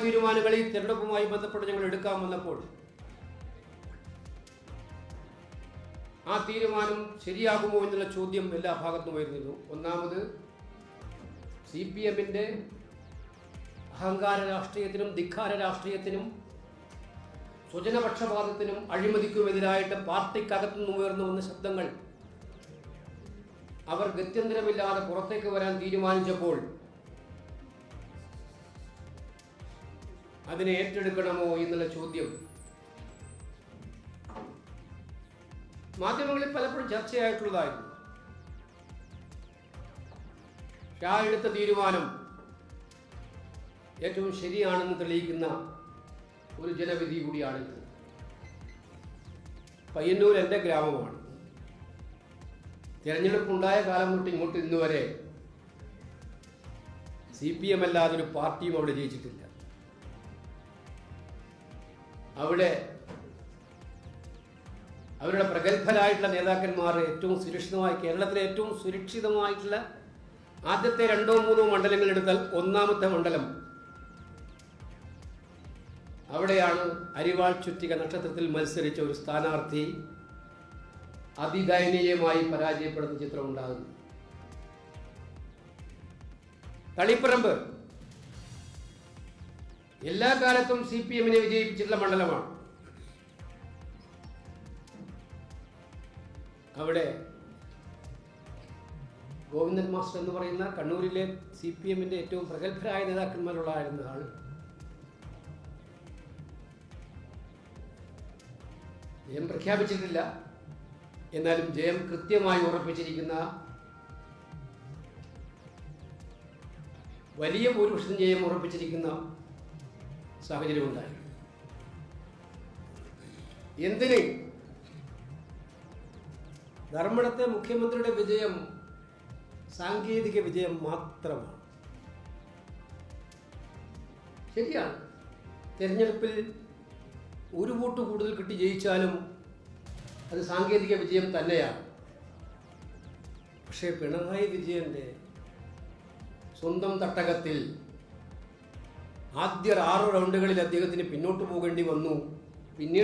തീരുമാനങ്ങൾ ഈ തെരഞ്ഞെടുപ്പുമായി ബന്ധപ്പെട്ട് ഞങ്ങൾ എടുക്കാൻ വന്നപ്പോൾ ആ തീരുമാനം ശരിയാകുമോ എന്നുള്ള ചോദ്യം എല്ലാ ഭാഗത്തും വരുന്നിരുന്നു. ഒന്നാമത് CPM-ന്റെ അഹങ്കാര രാഷ്ട്രീയത്തിനും ധിക്കാര രാഷ്ട്രീയത്തിനും സ്വജനപക്ഷപാതത്തിനും അഴിമതിക്കുമെതിരായിട്ട് പാർട്ടിക്കകത്തുനിന്ന് ഉയർന്നു വന്ന ശബ്ദങ്ങൾ അവർ ഗത്യന്തരമില്ലാതെ പുറത്തേക്ക് വരാൻ തീരുമാനിച്ചപ്പോൾ അതിനെ ഏറ്റെടുക്കണമോ എന്നുള്ള ചോദ്യം മാധ്യമങ്ങളിൽ പലപ്പോഴും ചർച്ചയായിട്ടുള്ളതായിരുന്നു. ഷാ എടുത്ത തീരുമാനം ഏറ്റവും ശരിയാണെന്ന് തെളിയിക്കുന്ന ഒരു ജനവിധി കൂടിയാണിത്. പയ്യന്നൂർ എൻ്റെ ഗ്രാമമാണ്. തിരഞ്ഞെടുപ്പുണ്ടായ കാലം തൊട്ട് ഇങ്ങോട്ട് ഇന്നുവരെ CPM അല്ലാതെ ഒരു പാർട്ടിയും അവിടെ ജയിച്ചിട്ടില്ല. അവിടെ അവരുടെ പ്രഗത്ഭരായിട്ടുള്ള നേതാക്കന്മാർ ഏറ്റവും സുരക്ഷിതമായി, കേരളത്തിലെ ഏറ്റവും സുരക്ഷിതമായിട്ടുള്ള ആദ്യത്തെ 2-3 മണ്ഡലങ്ങൾ എടുത്താൽ ഒന്നാമത്തെ മണ്ഡലം അവിടെയാണ് അരിവാൾ ചുറ്റിക നക്ഷത്രത്തിൽ മത്സരിച്ച ഒരു സ്ഥാനാർത്ഥി അതിദയനീയമായി പരാജയപ്പെടുന്ന ചിത്രം ഉണ്ടാകുന്നു. തളിപ്പറമ്പ് എല്ലാ കാലത്തും CPM-നെ വിജയിപ്പിച്ചിട്ടുള്ള മണ്ഡലമാണ്. അവിടെ ഗോവിന്ദൻ മാസ്റ്റർ എന്ന് പറയുന്ന കണ്ണൂരിലെ CPM-ന്റെ ഏറ്റവും പ്രഗത്ഭരായ നേതാക്കന്മാരുള്ളായിരുന്ന ആൾ ജയം പ്രഖ്യാപിച്ചിട്ടില്ല. എന്നാലും ജയം കൃത്യമായി ഉറപ്പിച്ചിരിക്കുന്ന, വലിയ ഭൂരിപക്ഷം ജയം ഉറപ്പിച്ചിരിക്കുന്ന സാഹചര്യമുണ്ടായി. എന്തിന് ധർമ്മടത്തെ മുഖ്യമന്ത്രിയുടെ വിജയം സാങ്കേതിക വിജയം മാത്രമാണ്. ശരിയാണ്, തെരഞ്ഞെടുപ്പിൽ ഒരു വോട്ട് കൂടുതൽ കിട്ടി ജയിച്ചാലും അത് സാങ്കേതിക വിജയം തന്നെയാണ്. പക്ഷേ പിണറായി വിജയൻ്റെ സ്വന്തം തട്ടകത്തിൽ ആദ്യ 6 റൗണ്ടുകളിൽ അദ്ദേഹത്തിന് പിന്നോട്ട് പോകേണ്ടി വന്നു. പിന്നീട്